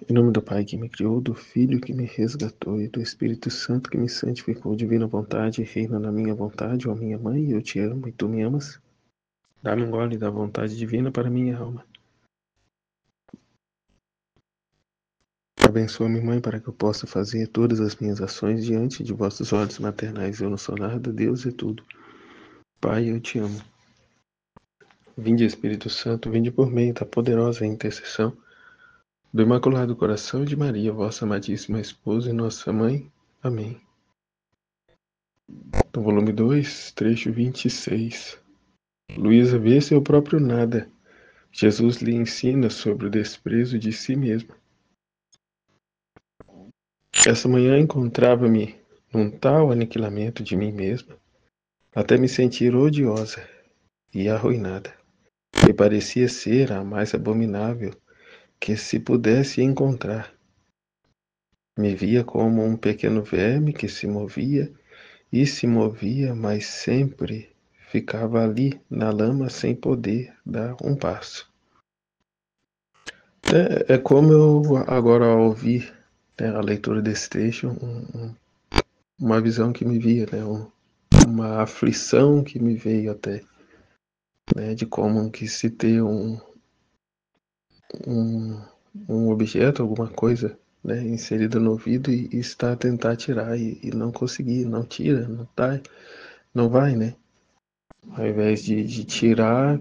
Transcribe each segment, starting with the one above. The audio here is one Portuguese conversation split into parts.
Em nome do Pai que me criou, do Filho que me resgatou e do Espírito Santo que me santificou, divina vontade, reina na minha vontade, ó minha mãe, eu te amo e tu me amas. Dá-me um gole da vontade divina para minha alma. Abençoa-me, mãe, para que eu possa fazer todas as minhas ações diante de vossos olhos maternais. Eu não sou nada, Deus é tudo. Pai, eu te amo. Vinde, Espírito Santo, vinde por meio da poderosa intercessão do Imaculado Coração de Maria, vossa amadíssima esposa e nossa mãe. Amém. No volume 2, trecho 26. Luísa vê seu próprio nada. Jesus lhe ensina sobre o desprezo de si mesmo. Essa manhã encontrava-me num tal aniquilamento de mim mesma, até me sentir odiosa e arruinada. Me parecia ser a mais abominável que se pudesse encontrar. Me via como um pequeno verme que se movia e se movia, mas sempre ficava ali na lama sem poder dar um passo. É como eu agora ao ouvir, né, a leitura desse trecho, uma visão que me via, né, uma aflição que me veio até, né, de como que se ter um, um objeto, alguma coisa, né, inserida no ouvido e está a tentar tirar e não conseguir, não tira, não tá, não vai, né? Ao invés de tirar,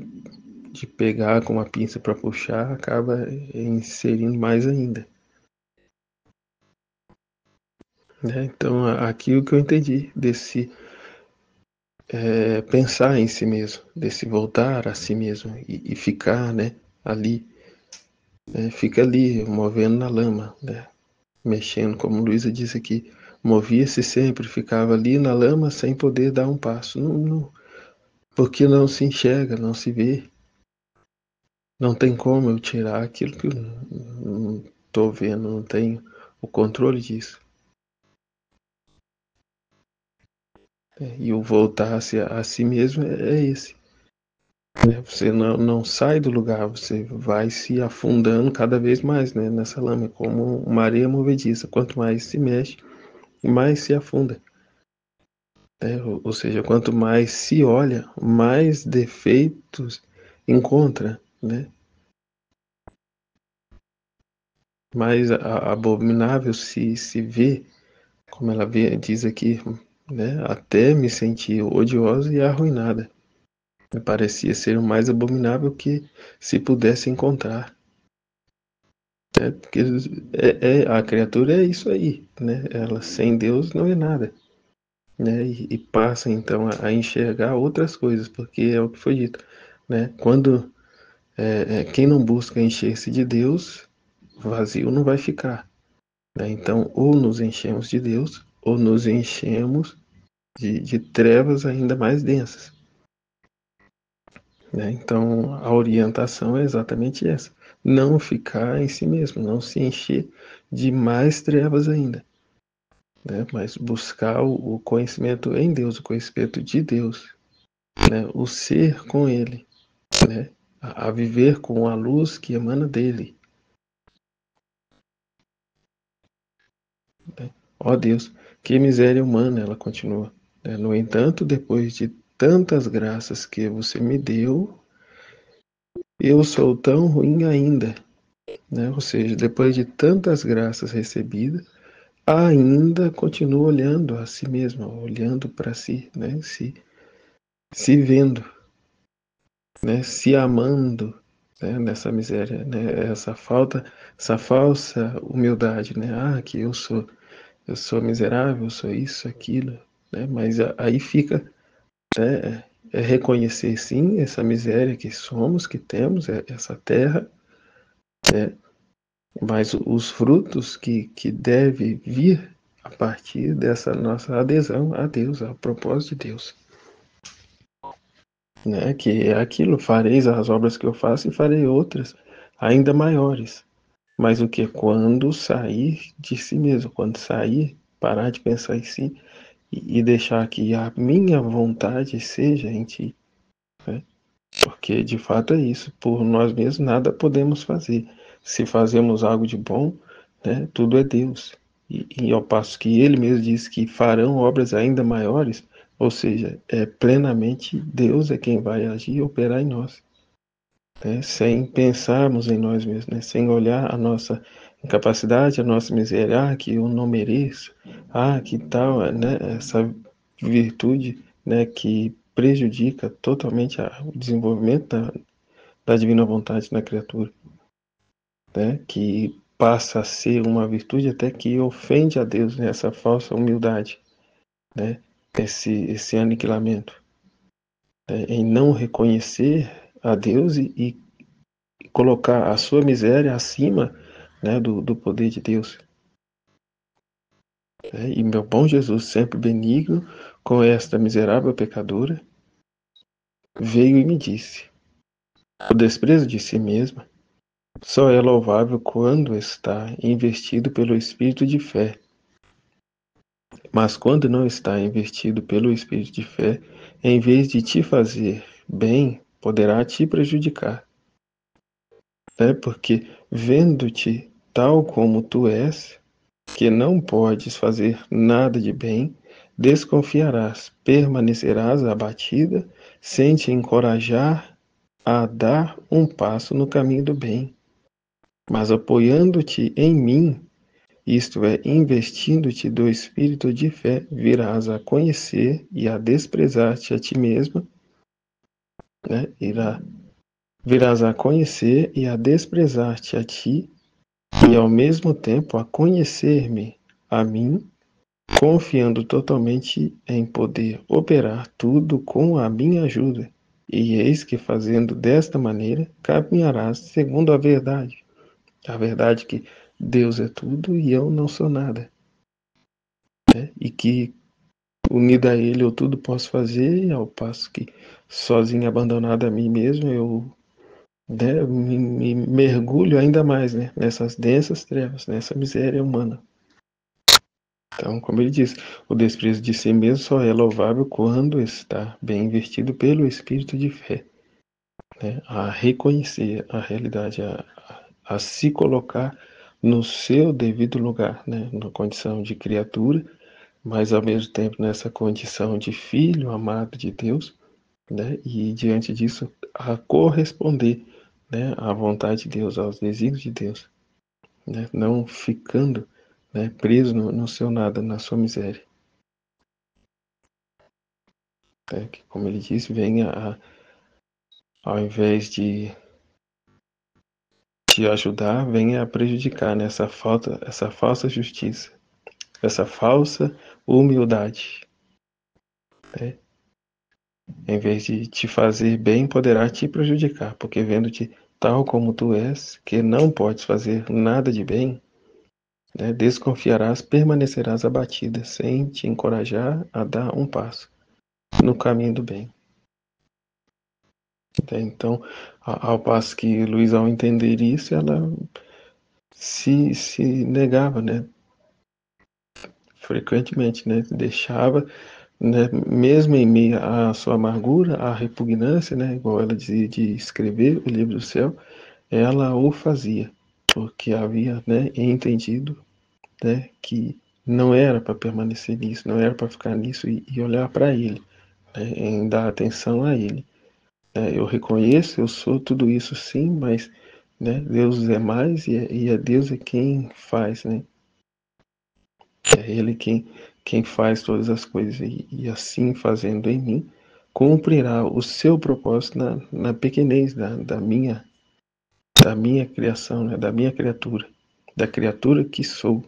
de pegar com uma pinça para puxar, acaba inserindo mais ainda. Né? Então, aqui o que eu entendi desse pensar em si mesmo, desse voltar a si mesmo e ficar, né, ali, fica ali, movendo na lama, né, mexendo, como Luísa disse aqui, movia-se sempre, ficava ali na lama sem poder dar um passo, porque não se enxerga, não se vê, não tem como eu tirar aquilo que eu não estou vendo, não tenho o controle disso. E o voltar-se a si mesmo é esse. Você não sai do lugar, você vai se afundando cada vez mais, né, nessa lama, como uma areia movediça. Quanto mais se mexe, mais se afunda. Ou seja, quanto mais se olha, mais defeitos encontra, né? Mais abominável se vê, como ela diz aqui, né? Até me sentir odiosa e arruinada. Me parecia ser o mais abominável que se pudesse encontrar. Porque a criatura é isso aí, né? Ela sem Deus não é nada, né? E passa então a enxergar outras coisas, porque é o que foi dito, né? Quando quem não busca encher-se de Deus, vazio não vai ficar, né? Então, ou nos enchemos de Deus, ou nos enchemos de trevas ainda mais densas, né? Então, a orientação é exatamente essa: não ficar em si mesmo, não se encher de mais trevas ainda, né? Mas buscar o conhecimento em Deus, o conhecimento de Deus, né? O ser com Ele, né? A viver com a luz que emana dele. Né? Ó Deus, que miséria humana, ela continua. Né? No entanto, depois de tantas graças que você me deu, eu sou tão ruim ainda. Né? Ou seja, depois de tantas graças recebidas, ainda continua olhando a si mesma, olhando para si, né? Se vendo, né? Se amando, né? Nessa miséria, né? Essa falsa humildade, né? Que eu sou miserável, eu sou isso, aquilo, né? Mas aí fica, né? É reconhecer sim essa miséria que somos, que temos, essa terra, né? Mas os frutos que deve vir a partir dessa nossa adesão a Deus, ao propósito de Deus. Né? Que é aquilo, fareis as obras que eu faço e farei outras ainda maiores. Mas o que? Quando sair de si mesmo, quando sair, parar de pensar em si e deixar que a minha vontade seja em ti. Né? Porque de fato é isso, por nós mesmos nada podemos fazer. Se fazemos algo de bom, né? Tudo é Deus. E ao passo que ele mesmo diz que farão obras ainda maiores, ou seja, é plenamente Deus é quem vai agir e operar em nós, né? Sem pensarmos em nós mesmos, né? Sem olhar a nossa incapacidade, a nossa miséria, que eu não mereço, que tal, né? Essa virtude, né? Que prejudica totalmente o desenvolvimento da divina vontade na criatura, né? Que passa a ser uma virtude até que ofende a Deus, né? Essa falsa humildade, né? Esse aniquilamento, né? Em não reconhecer a Deus e colocar a sua miséria acima, né? Do poder de Deus, né? E meu bom Jesus, sempre benigno com esta miserável pecadora, veio e me disse: o desprezo de si mesma só é louvável quando está investido pelo espírito de fé. Mas quando não está investido pelo espírito de fé, em vez de te fazer bem, poderá te prejudicar, né? Porque vendo-te tal como tu és, que não podes fazer nada de bem, desconfiarás, permanecerás abatida, sem te encorajar a dar um passo no caminho do bem. Mas apoiando-te em mim, isto é, investindo-te do espírito de fé, virás a conhecer e a desprezar-te a ti mesma, né? Virás a conhecer e a desprezar-te a ti, e ao mesmo tempo a conhecer-me a mim, confiando totalmente em poder operar tudo com a minha ajuda. E eis que fazendo desta maneira, caminharás segundo a verdade que Deus é tudo e eu não sou nada, né? E que unido a Ele eu tudo posso fazer, ao passo que sozinho, abandonado a mim mesmo, eu, né, me mergulho ainda mais, né, nessas densas trevas, nessa miséria humana. Então, como ele diz, o desprezo de si mesmo só é louvável quando está bem investido pelo espírito de fé, né, a reconhecer a realidade, a se colocar no seu devido lugar, né, na condição de criatura, mas ao mesmo tempo nessa condição de filho amado de Deus, né, e diante disso a corresponder, né, à vontade de Deus, aos desígnios de Deus, né, não ficando, né, preso no seu nada, na sua miséria. Né, que, como ele disse, venha ao invés de te ajudar, venha a prejudicar, né, essa falsa justiça, essa falsa humildade, né? Em vez de te fazer bem, poderá te prejudicar, porque vendo-te tal como tu és, que não podes fazer nada de bem, né, desconfiarás, permanecerás abatida, sem te encorajar a dar um passo no caminho do bem. Então, ao passo que Luiz, ao entender isso, ela se negava, né, frequentemente, né, deixava, né, mesmo em meio à sua amargura, à repugnância, né, igual ela dizia de escrever o livro do céu, ela o fazia, porque havia, né, entendido, né, que não era para permanecer nisso, não era para ficar nisso e olhar para ele, né, em dar atenção a ele. Eu reconheço, eu sou tudo isso sim, mas, né, Deus é mais e é Deus é quem faz, né? É Ele quem faz todas as coisas e assim fazendo em mim, cumprirá o seu propósito na pequenez da minha criação, né, da minha criatura, da criatura que sou.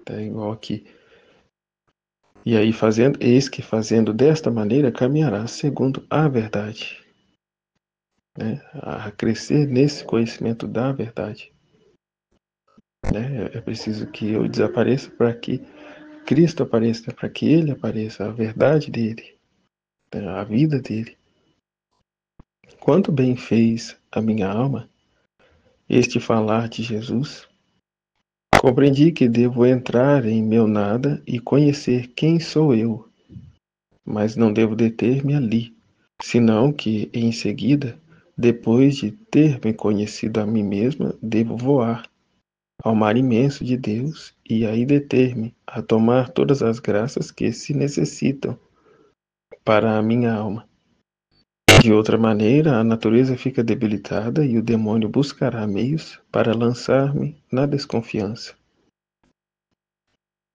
É igual aqui. E aí, eis que fazendo desta maneira, caminhará segundo a verdade, né? A crescer nesse conhecimento da verdade, né? É preciso que eu desapareça para que Cristo apareça, para que Ele apareça, a verdade dele, né? A vida dele. Quanto bem fez a minha alma este falar de Jesus. Compreendi que devo entrar em meu nada e conhecer quem sou eu, mas não devo deter-me ali, senão que, em seguida, depois de ter me conhecido a mim mesma, devo voar ao mar imenso de Deus e aí deter-me a tomar todas as graças que se necessitam para a minha alma. De outra maneira, a natureza fica debilitada e o demônio buscará meios para lançar-me na desconfiança.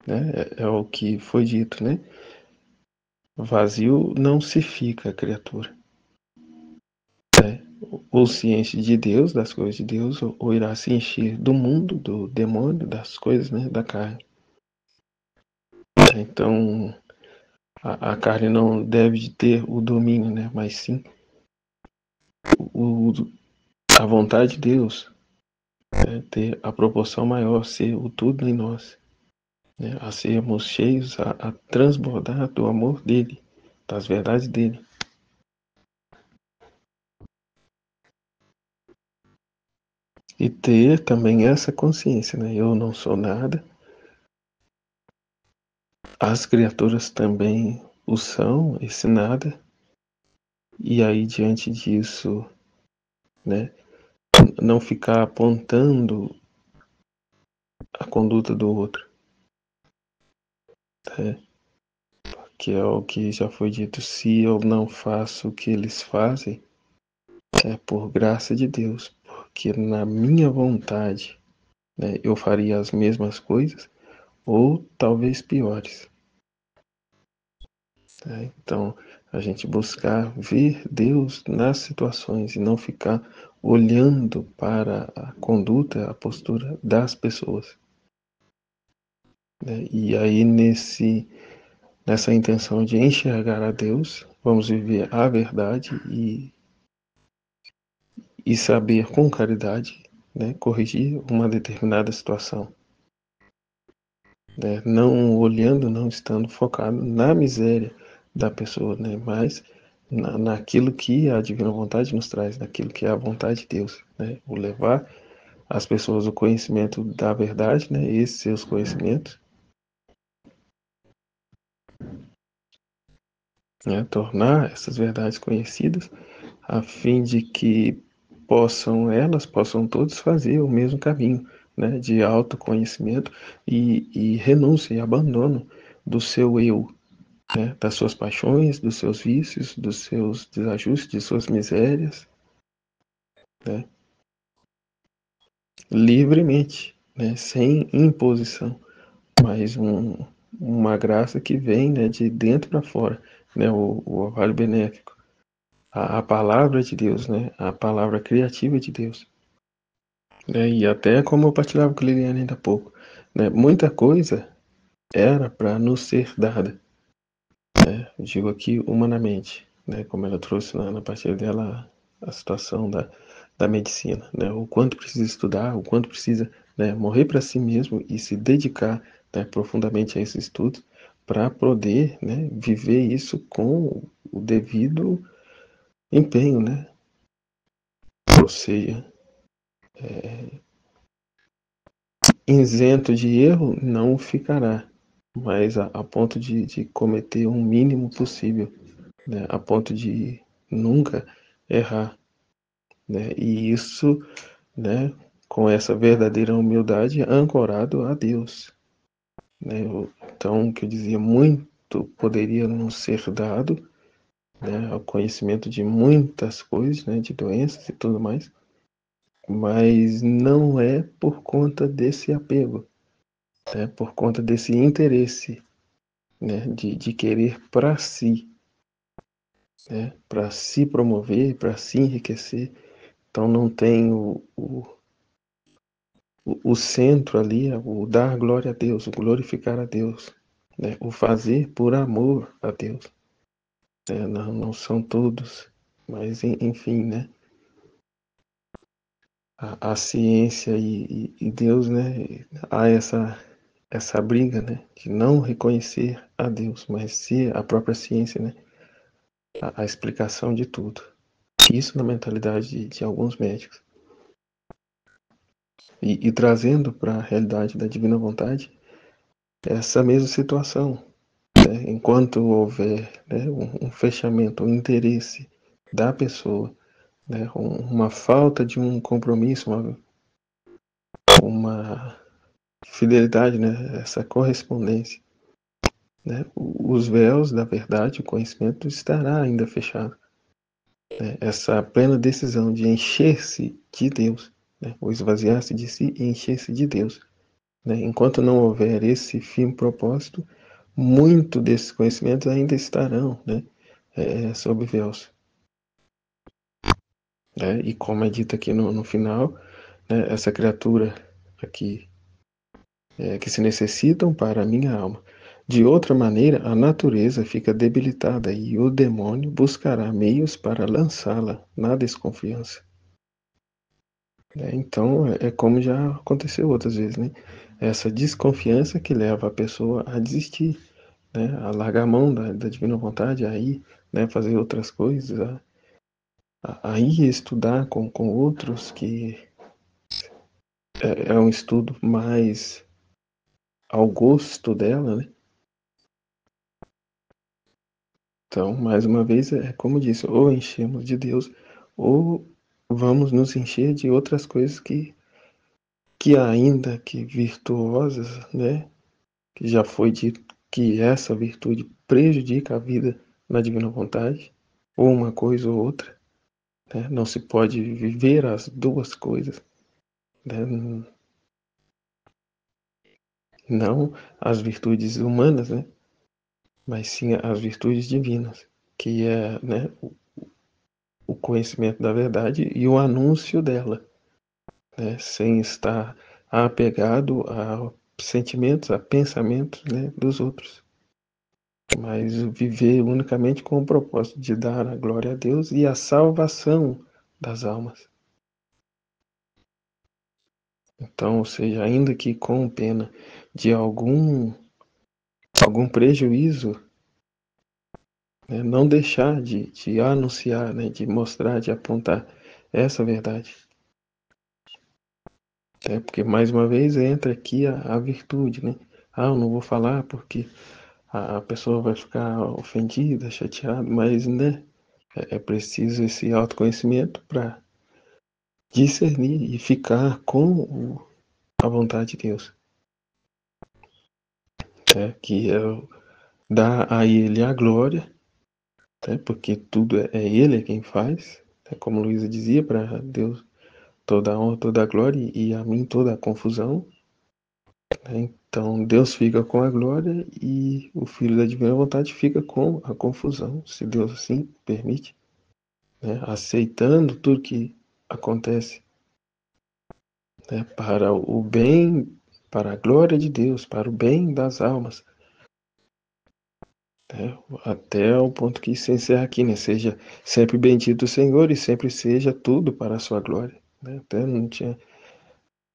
Né? É o que foi dito, né? Vazio não se fica, criatura. Ou se enche de Deus, das coisas de Deus, ou irá se encher do mundo, do demônio, das coisas, né, da carne. Então, a carne não deve ter o domínio, né, mas sim o, a vontade de Deus, né, ter a proporção maior, ser o tudo em nós, né, a sermos cheios, a transbordar do amor dele, das verdades dele. E ter também essa consciência, né? Eu não sou nada, as criaturas também o são, esse nada, e aí diante disso, né? Não ficar apontando a conduta do outro, né? Que é o que já foi dito, se eu não faço o que eles fazem, é por graça de Deus, porque na minha vontade, né, eu faria as mesmas coisas, ou talvez piores. Né? Então, a gente buscar ver Deus nas situações e não ficar olhando para a conduta, a postura das pessoas. Né? E aí, nessa intenção de enxergar a Deus, vamos viver a verdade e saber com caridade, né, corrigir uma determinada situação. Né? Não olhando, não estando focado na miséria da pessoa, né? Mas naquilo que a divina vontade nos traz, naquilo que é a vontade de Deus, né? O levar às pessoas o conhecimento da verdade, né? Esses seus conhecimentos, né? Tornar essas verdades conhecidas, a fim de que possam todos fazer o mesmo caminho, né? De autoconhecimento e renúncia e abandono do seu eu, né, das suas paixões, dos seus vícios, dos seus desajustes, de suas misérias, né, livremente, né, sem imposição, mas uma graça que vem, né, de dentro para fora, né, o orvalho benéfico, a palavra de Deus, né, a palavra criativa de Deus. Né, e até como eu partilhava com a Liliane ainda há pouco, né, muita coisa era para nos ser dada, né, eu digo aqui humanamente, né, como ela trouxe na partilha dela a situação da medicina, né, o quanto precisa estudar, o quanto precisa, né, morrer para si mesmo e se dedicar, né, profundamente a esse estudo para poder, né, viver isso com o devido empenho, né, ou seja, isento de erro não ficará, mas a ponto de cometer o mínimo possível, né, a ponto de nunca errar, né, e isso, né, com essa verdadeira humildade ancorado a Deus, né. Então, o que eu dizia, muito poderia não ser dado, né, ao conhecimento de muitas coisas, né, de doenças e tudo mais, mas não é por conta desse apego, né, por conta desse interesse, né, de querer para si, né, para se promover, para se enriquecer. Então não tem o centro ali, é o dar glória a Deus, o glorificar a Deus, né, o fazer por amor a Deus. Não são todos, mas enfim, né, a ciência e Deus, né, há essa briga, né, de não reconhecer a Deus, mas ser a própria ciência, né, a explicação de tudo. Isso na mentalidade de alguns médicos. E trazendo para a realidade da divina vontade essa mesma situação. Né? Enquanto houver, né, um fechamento, um interesse da pessoa né? Uma falta de um compromisso, uma fidelidade, né? Essa correspondência, né? Os véus da verdade, o conhecimento estará ainda fechado, né? Essa plena decisão de encher-se de Deus, né? Ou esvaziar-se de si e encher-se de Deus, né? Enquanto não houver esse firme propósito, muito desses conhecimentos ainda estarão, né? Sob véus, né? E como é dito aqui no final, né? Essa criatura aqui que se necessitam para a minha alma. De outra maneira, a natureza fica debilitada e o demônio buscará meios para lançá-la na desconfiança. Então, é como já aconteceu outras vezes, né? Essa desconfiança que leva a pessoa a desistir, né? A largar a mão da divina vontade, a ir, né? Fazer outras coisas, a ir estudar com outros, que é um estudo mais ao gosto dela, né? Então, mais uma vez, é como disse, ou enchemos de Deus, ou vamos nos encher de outras coisas que ainda que virtuosas, né? Que já foi dito que essa virtude prejudica a vida na divina vontade, ou uma coisa ou outra, né? Não se pode viver as duas coisas, né? Não as virtudes humanas, né? Mas sim as virtudes divinas, que é, né, o conhecimento da verdade e o anúncio dela, né, sem estar apegado a sentimentos, a pensamentos, né, dos outros, mas viver unicamente com o propósito de dar a glória a Deus e a salvação das almas. Então, ou seja, ainda que com pena de algum prejuízo, né, não deixar de anunciar, né, de mostrar, de apontar essa verdade. Porque, mais uma vez, entra aqui a virtude, né? Eu não vou falar porque a pessoa vai ficar ofendida, chateada, mas, né, é preciso esse autoconhecimento para discernir e ficar com a vontade de Deus, que é dar a Ele a glória, porque tudo é Ele quem faz, como Luísa dizia, para Deus toda a honra, toda a glória e a mim toda a confusão. Então Deus fica com a glória e o Filho da Divina Vontade fica com a confusão, se Deus assim permite, né? Aceitando tudo que acontece, né? Para o bem, para a glória de Deus, para o bem das almas, né? Até o ponto que se encerra aqui, né? Seja sempre bendito o Senhor e sempre seja tudo para a sua glória, né? Até não tinha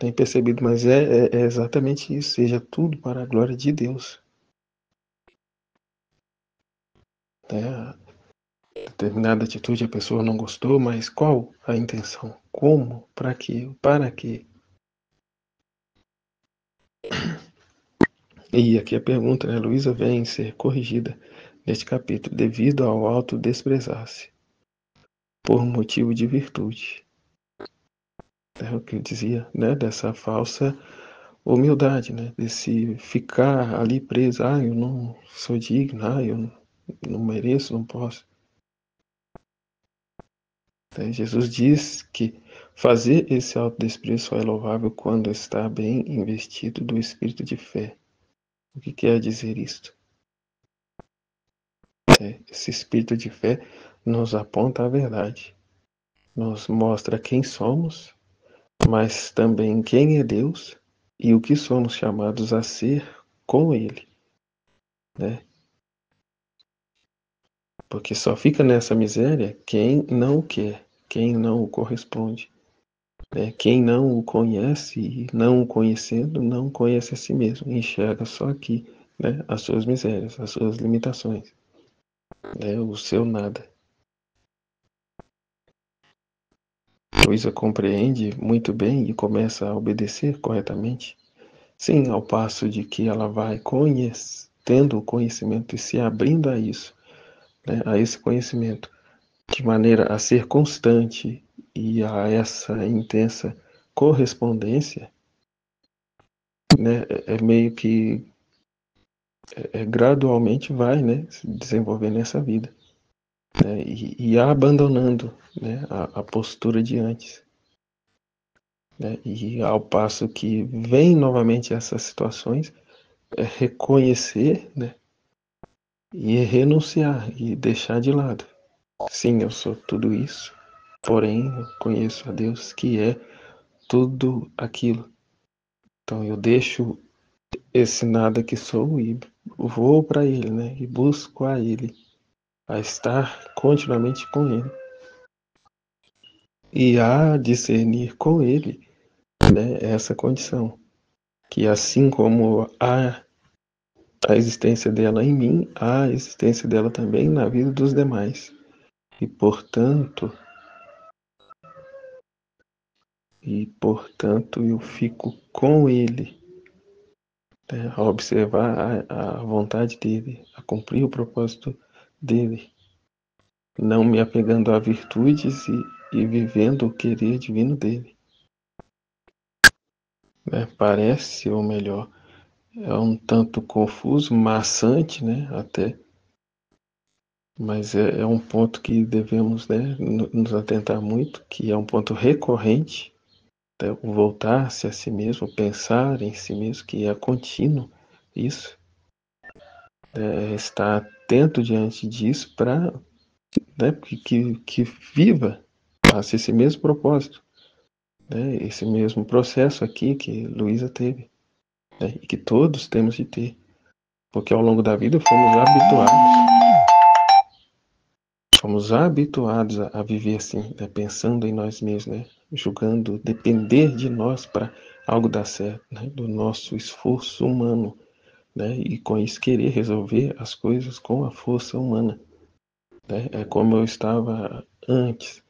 nem percebido, mas é exatamente isso, seja tudo para a glória de Deus, né? Determinada atitude a pessoa não gostou, mas qual a intenção? Como? Para quê? Para quê? E aqui a pergunta, né? Luísa vem ser corrigida neste capítulo, devido ao autodesprezar-se, por motivo de virtude. É o que eu dizia, né? Dessa falsa humildade, né? Desse ficar ali preso, eu não sou digno, eu não mereço, não posso. Jesus diz que fazer esse autodesprezo só é louvável quando está bem investido do espírito de fé. O que quer dizer isto? Esse espírito de fé nos aponta a verdade, nos mostra quem somos, mas também quem é Deus e o que somos chamados a ser com Ele, né? Porque só fica nessa miséria quem não o quer, quem não o corresponde. Quem não o conhece e não o conhecendo, não conhece a si mesmo, enxerga só aqui, né, as suas misérias, as suas limitações, o seu nada. Luísa compreende muito bem e começa a obedecer corretamente. Sim, ao passo de que ela vai tendo o conhecimento e se abrindo a isso, né, a esse conhecimento, de maneira a ser constante e a essa intensa correspondência, né, meio que gradualmente vai, né, se desenvolver nessa vida, né, e abandonando, né, a postura de antes, né, e ao passo que vem novamente essas situações, reconhecer, né, e renunciar e deixar de lado. Sim, eu sou tudo isso, porém eu conheço a Deus que é tudo aquilo. Então eu deixo esse nada que sou e vou para Ele, né? E busco a Ele, a estar continuamente com Ele e a discernir com Ele, né? Essa condição, que assim como há a existência dela em mim, há a existência dela também na vida dos demais. E portanto eu fico com Ele, né, a observar a vontade dele, a cumprir o propósito dele, não me apegando a virtudes e vivendo o querer divino dele. Né? Parece, ou melhor, é um tanto confuso, maçante, né, até, mas é um ponto que devemos, né, nos atentar muito, que é um ponto recorrente, né, o voltar-se a si mesmo, pensar em si mesmo, que é contínuo isso, estar atento diante disso para, né, que viva esse mesmo propósito, né, esse mesmo processo aqui que Luísa teve, né, e que todos temos de ter, porque ao longo da vida fomos habituados a viver assim, né, pensando em nós mesmos, né, julgando depender de nós para algo dar certo, né, do nosso esforço humano, né, e com isso querer resolver as coisas com a força humana, né, é como eu estava antes,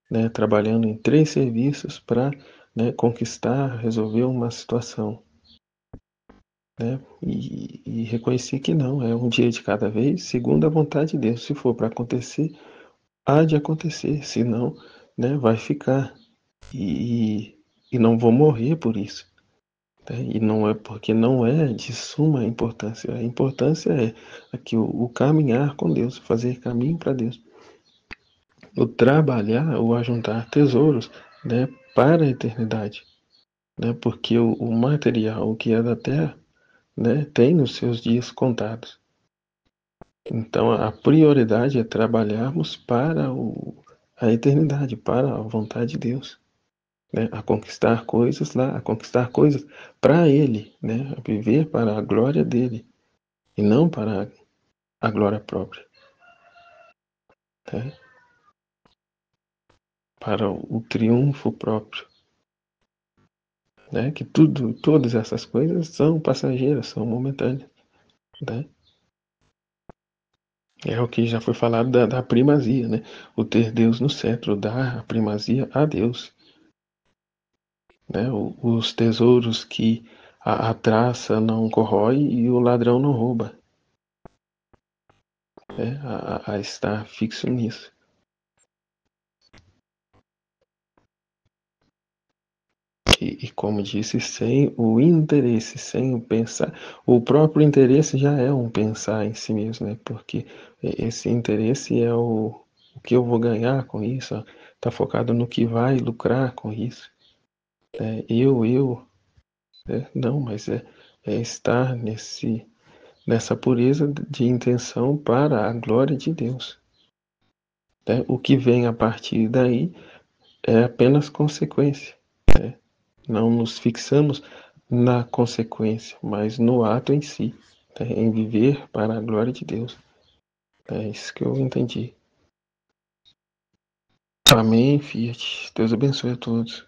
né, trabalhando em 3 serviços para, né, conquistar, resolver uma situação, né, e reconheci que não, é um dia de cada vez, segundo a vontade de Deus. Se for para acontecer, há de acontecer, senão, né, vai ficar e não vou morrer por isso. Né? E não é porque não é de suma importância. A importância é aqui o caminhar com Deus, fazer caminho para Deus, o trabalhar, o ajuntar tesouros, né, para a eternidade, né? Porque o material, o que é da terra, né, tem os seus dias contados. Então a prioridade é trabalharmos para a eternidade, para a vontade de Deus, né? A conquistar coisas lá, a conquistar coisas para Ele, né? A viver para a glória dele e não para a glória própria, né? Para o triunfo próprio, né? Que todas essas coisas são passageiras, são momentâneas, né? É o que já foi falado da primazia, né? O ter Deus no centro, dar a primazia a Deus, né? Os tesouros que a traça não corrói e o ladrão não rouba, né? A estar fixo nisso. E como disse, sem o interesse, sem o pensar, o próprio interesse já é um pensar em si mesmo, né? Porque esse interesse é o que eu vou ganhar com isso, está focado no que vai lucrar com isso. Né? Não, mas é estar nessa pureza de intenção para a glória de Deus. Né? O que vem a partir daí é apenas consequência. Né? Não nos fixamos na consequência, mas no ato em si, né? Em viver para a glória de Deus. É isso que eu entendi. Amém, Fiat. Deus abençoe a todos.